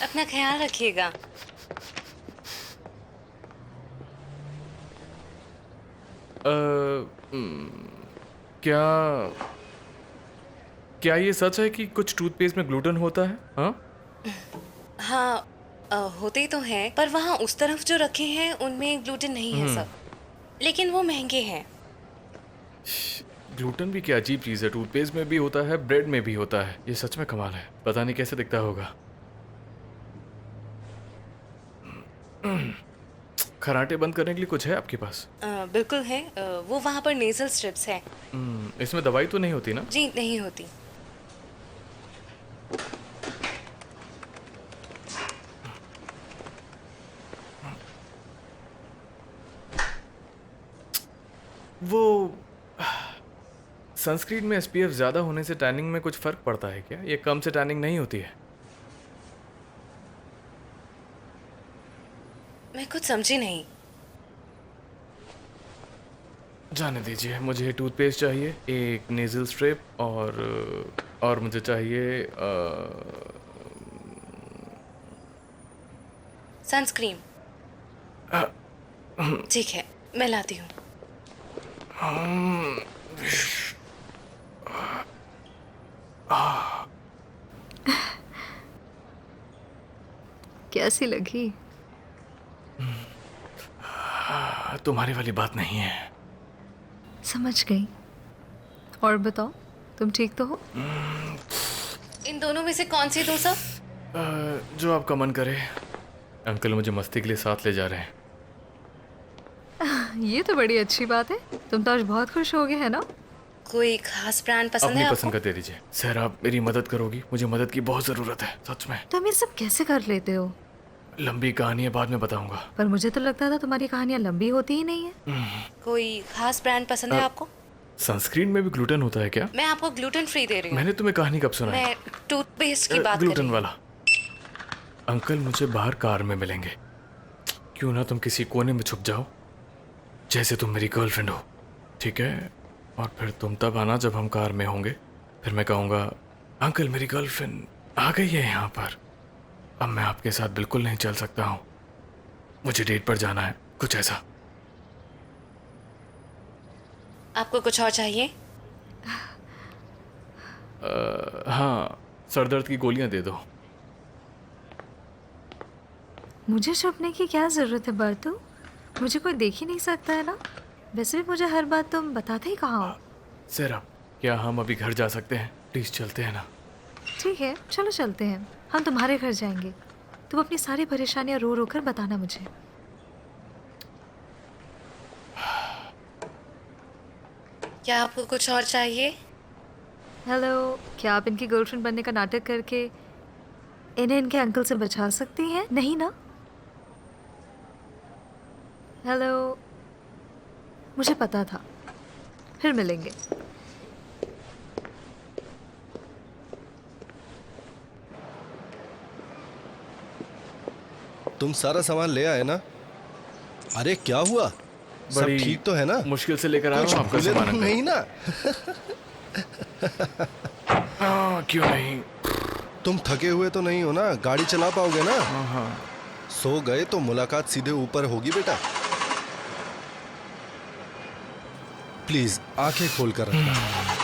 अपना ख्याल रखिएगा। क्या क्या ये सच है कि कुछ टूथपेस्ट में ग्लूटेन होता है? हाँ। हाँ, होते तो हैं, पर वहाँ उस तरफ जो रखे हैं उनमें ग्लूटेन नहीं है हम्म। सब। लेकिन वो महंगे हैं। ग्लूटेन भी क्या अजीब चीज है, टूथपेस्ट में भी होता है, ब्रेड में भी होता है। ये सच में कमाल है, पता नहीं कैसे दिखता होगा। खराटे बंद करने के लिए कुछ है आपके पास? बिल्कुल है। वो वहाँ पर नेजल स्ट्रिप्स है। इसमें दवाई तो नहीं होती ना? जी नहीं होती। वो सनस्क्रीन में एसपीएफ ज्यादा होने से टैनिंग में कुछ फर्क पड़ता है क्या? ये कम से टैनिंग नहीं होती है? मैं कुछ समझी नहीं। जाने दीजिए, मुझे टूथपेस्ट चाहिए, एक नेजल स्ट्रिप और मुझे चाहिए सनस्क्रीन। ठीक है, मैं लाती हूँ। कैसी लगी? तुम्हारी वाली बात नहीं है। समझ गई। और बताओ, तुम ठीक तो हो? इन दोनों में से कौन सी दूँ सब? जो आपका मन करे। अंकल मुझे मस्ती के लिए साथ ले जा रहे हैं। ये तो बड़ी अच्छी बात है। तुम तो आज बहुत खुश हो गए है ना? कोई खास ब्रांड पसंद अपनी है पसंद आपको? का दे दीजिए। सर आप मेरी मदद करोगी? मुझे मदद की बहुत ज़रूरत है, सच में। तुम ये सब कैसे कर लेते हो? लंबी कहानी है, बाद में बताऊंगा। पर मुझे तो लगता था तुम्हारी कहानियां लंबी होती ही नहीं है। कोई खास ब्रांड पसंद है आपको? सनस्क्रीन में भी ग्लूटेन होता है क्या? मैं आपको ग्लूटेन फ्री दे रही हूँ। मैंने तुम्हें कहानी कब सुनाई? मैं टूथपेस्ट की बात कर रही ग्लूटेन हूँ। वाला। अंकल मुझे बाहर कार में मिलेंगे। क्यों ना तुम किसी कोने में छुप जाओ, जैसे तुम मेरी गर्लफ्रेंड हो, ठीक है? और फिर तुम तब आना जब हम कार में होंगे। फिर मैं कहूँगा, अंकल मेरी गर्लफ्रेंड आ गई है यहाँ पर। अब मैं आपके साथ बिल्कुल नहीं चल सकता हूँ, मुझे डेट पर जाना है, कुछ ऐसा। आपको कुछ और चाहिए? हाँ, सर दर्द की गोलियाँ दे दो। मुझे छुपने की क्या जरूरत है बर्तू? मुझे कोई देख ही नहीं सकता है ना। वैसे भी मुझे हर बात तुम बताते ही कहाँ हो। सर आप, क्या हम अभी घर जा सकते हैं? प्लीज़ चलते हैं ना। ठीक है, चलो चलते हैं। हम तुम्हारे घर जाएंगे। तुम अपनी सारी परेशानियां रो रो कर बताना मुझे। क्या आपको कुछ और चाहिए? हेलो, क्या आप इनकी गर्लफ्रेंड बनने का नाटक करके इन्हें इनके अंकल से बचा सकती हैं? नहीं ना? हेलो, मुझे पता था। फिर मिलेंगे। तुम सारा सामान ले आए ना? अरे क्या हुआ? सब बड़ी ठीक तो है ना? मुश्किल से लेकर आया कुछ हूँ आपका भूले सामान तो अंकल। नहीं ना? हाँ, क्यों नहीं। तुम थके हुए तो नहीं हो ना? गाड़ी चला पाओगे ना? हाँ हाँ। सो गए तो मुलाकात सीधे ऊपर होगी बेटा। प्लीज आंखें खोल कर रखना।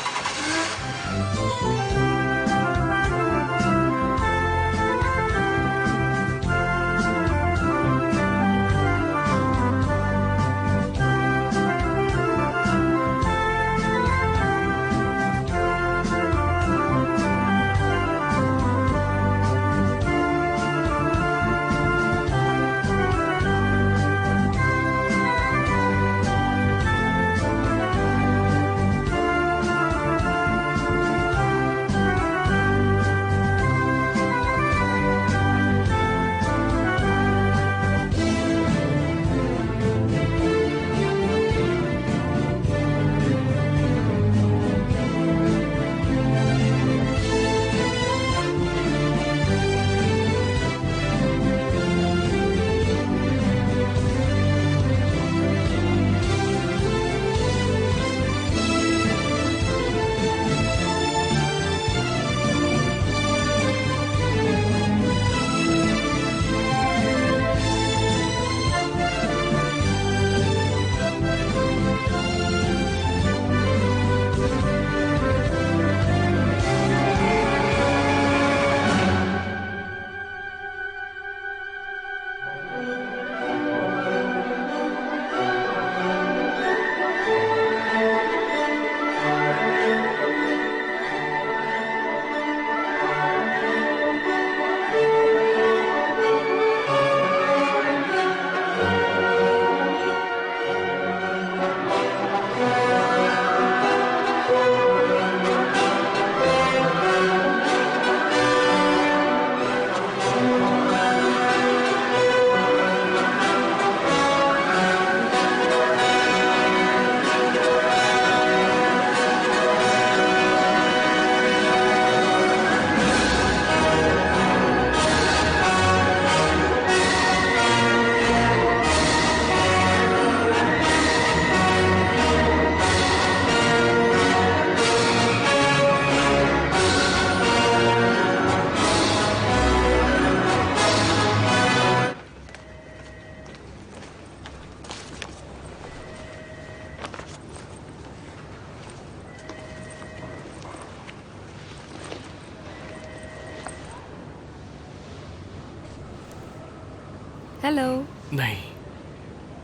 हेलो। नहीं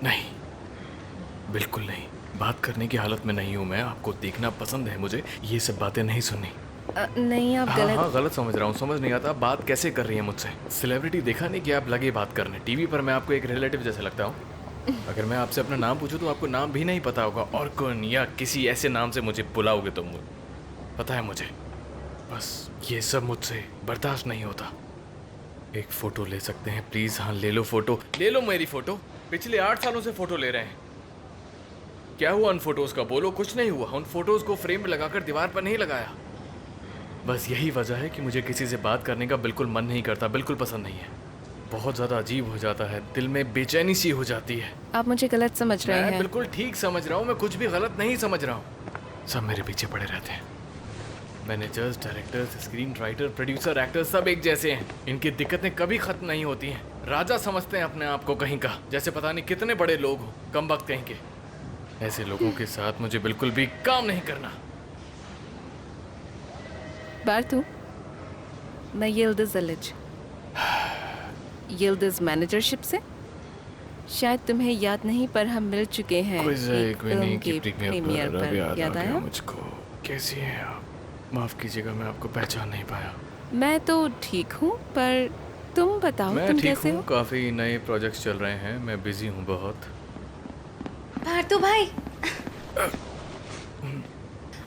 नहीं, बिल्कुल नहीं। बात करने की हालत में नहीं हूँ मैं। आपको देखना पसंद है मुझे, ये सब बातें नहीं सुननी। नहीं, आप हाँ हाँ, गलत समझ रहा हूँ। समझ नहीं आता बात कैसे कर रही है मुझसे। सेलिब्रिटी देखा नहीं कि आप लगे बात करने। टीवी पर मैं आपको एक रिलेटिव जैसे लगता हूँ। अगर मैं आपसे अपना नाम पूछूं तो आपको नाम भी नहीं पता होगा, और कौन या किसी ऐसे नाम से मुझे बुलाओगे तो पता है मुझे। बस ये सब मुझसे बर्दाश्त नहीं होता। एक फ़ोटो ले सकते हैं प्लीज़? हाँ ले लो फ़ोटो, ले लो मेरी फ़ोटो। पिछले 8 सालों से फ़ोटो ले रहे हैं। क्या हुआ उन फोटोज़ का? बोलो। कुछ नहीं हुआ। उन फोटोज़ को फ्रेम में लगाकर दीवार पर नहीं लगाया। बस यही वजह है कि मुझे किसी से बात करने का बिल्कुल मन नहीं करता, बिल्कुल पसंद नहीं है। बहुत ज़्यादा अजीब हो जाता है, दिल में बेचैनी सी हो जाती है। आप मुझे गलत समझ रहे मैं हैं। बिल्कुल ठीक समझ रहा हूँ, मैं कुछ भी गलत नहीं समझ रहा हूँ। सब मेरे पीछे पड़े रहते हैं। Managers, directors, screen writer, producer, actors सब एक जैसे हैं। इनकी दिक्कतें कभी ख़त्म नहीं होती हैं। राजा समझते हैं अपने आप को कहीं का, जैसे पता नहीं कितने बड़े लोग हो, कम वक्त कहीं के। ऐसे लोगों के साथ मुझे बिल्कुल भी काम नहीं करना। बार्तू, मैं यिल्दिज़ अलिज, यिल्दिज़ मैनेजरशिप से। शायद तुम्हें याद नहीं, पर हम मिल चुके हैं एक फिल्म के प्रीमियर पर। याद आया मुझको? कैसी हैं आप? माफ़ कीजिएगा, मैं आपको पहचान नहीं पाया। मैं तो ठीक हूँ, पर तुम बताओ, मैं तुम ठीक कैसे हूँ। हो? काफ़ी नए प्रोजेक्ट्स चल रहे हैं, मैं बिजी हूँ बहुत। पार्थू भाई,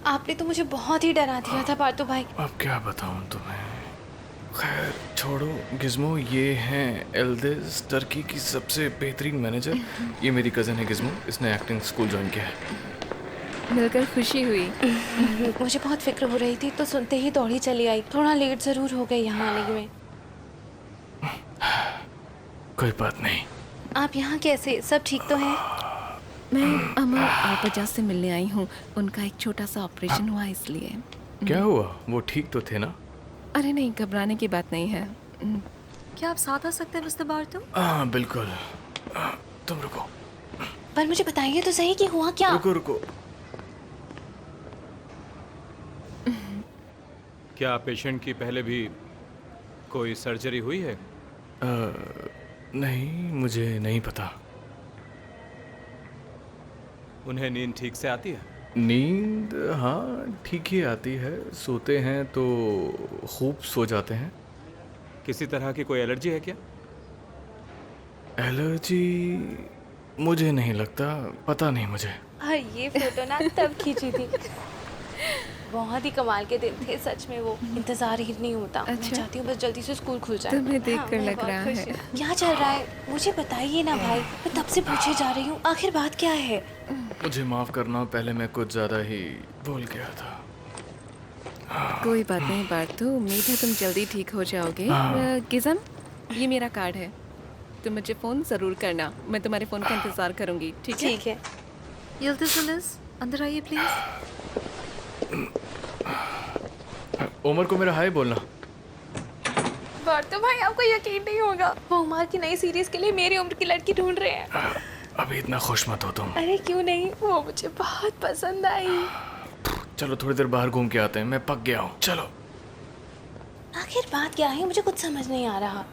आपने तो मुझे बहुत ही डरा दिया था पार्थू भाई। अब क्या बताऊँ तुम्हें। खैर छोड़ो गिज़्मो, ये हैं एल्दिज़, टर्की की सबसे बेहतरीन मैनेजर। ये मेरी कज़न है गिज़्मो, इसने एक्टिंग स्कूल ज्वाइन किया है। मिलकर खुशी हुई। मुझे बहुत फिक्र हो रही थी, तो सुनते ही दौड़ी चली आई। थोड़ा लेट ज़रूर हो गई यहाँ आने में। कोई बात नहीं। आप यहाँ कैसे? सब ठीक तो है? मैं अमर आपजा से मिलने आई हूँ। उनका एक छोटा सा ऑपरेशन हुआ, इसलिए। क्या हुआ? वो ठीक तो थे ना? अरे नहीं, घबराने की बात नहीं है। क्या आप साथ आ सकते हैं मिस्टर बार्टू? हाँ बिल्कुल। तुम रुको। पर मुझे बताइए तो सही कि हुआ क्या? रुको रुको। क्या पेशेंट की पहले भी कोई सर्जरी हुई है? नहीं, मुझे नहीं पता। उन्हें नींद ठीक से आती है? नींद हाँ ठीक ही आती है। सोते हैं तो खूब सो जाते हैं। किसी तरह की कोई एलर्जी है क्या? एलर्जी मुझे नहीं लगता, पता नहीं मुझे। हाँ, ये फोटो ना तब खींची थी। बहुत ही कमाल के दिन थे सच में। वो इंतजार ही नहीं होता। मैं अच्छा। चाहती हूँ बस जल्दी से स्कूल खुल जाए। तुम्हें देखकर मैं लग बहुत रहा खुश है। हूँ। क्या चल रहा है मुझे बताइए ना भाई। मैं तब से पूछे जा रही हूँ, आखिर बात क्या है? मुझे माफ़ करना, पहले मैं कुछ ज़्यादा ही भूल गया था। कोई बात नहीं बार्तू, उम्मीद है तुम जल्दी ठीक हो जाओगे। गिज़म, ये मेरा कार्ड है। तुम मुझे फ़ोन ज़रूर करना, मैं तुम्हारे फ़ोन का इंतज़ार करूँगी। ठीक है? ठीक है। यिल्दिज़ अलिज, अंदर आइए प्लीज। उमर को मेरा हाय बोलना। बार्तू भाई, आपको यकीन नहीं होगा, वो उमर की नई सीरीज के लिए मेरी उम्र की लड़की ढूंढ रहे हैं। अभी इतना खुश मत हो तुम। अरे क्यों नहीं, वो मुझे बहुत पसंद आई। चलो थोड़ी देर बाहर घूम के आते हैं, मैं पक गया हूँ। चलो। आखिर बात क्या है, मुझे कुछ समझ नहीं आ रहा।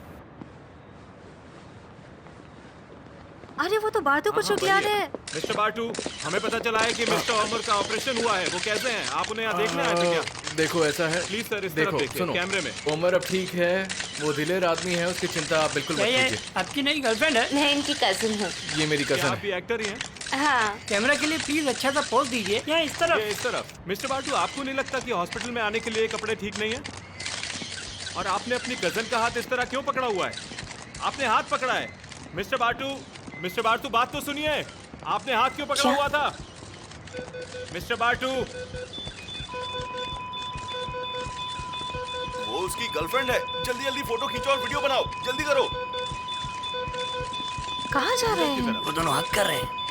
अरे वो तो बार्टू को चुगला रहे हैं। मिस्टर बार्टू, हमें पता चला है कि मिस्टर अमर का ऑपरेशन हुआ है। वो कैसे हैं? आप उन्हें यहाँ देखने आए थे क्या? देखो ऐसा है, प्लीज सर, इस देखो तरफ देखिए, सुनो, कैमरे में। उमर अब ठीक है, वो दिलेर आदमी है, उसकी चिंता आप बिल्कुल मत ये कीजिए। आपकी नई गर्लफ्रेंड है? मैं इनकी कजिन हूँ। ये मेरी क्या कज़न आप है। भी एक्टर ही हैं? हाँ। कैमरा के लिए प्लीज अच्छा सा पोज दीजिए। यहाँ इस तरफ। ये इस तरफ। मिस्टर बार्टू, आपको नहीं लगता कि हॉस्पिटल में आने के लिए कपड़े ठीक नहीं है? और आपने अपनी कजन का हाथ इस तरह क्यों पकड़ा हुआ है? आपने हाथ पकड़ा है। मिस्टर बार्टू, बात तो सुनिए। आपने हाथ क्यों पकड़ा हुआ था? मिस्टर बार्टू। वो उसकी गर्लफ्रेंड है। जल्दी जल्दी फोटो खींचो और वीडियो बनाओ, जल्दी करो। कहाँ जा रहे हैं? वो दोनों हक कर रहे हैं।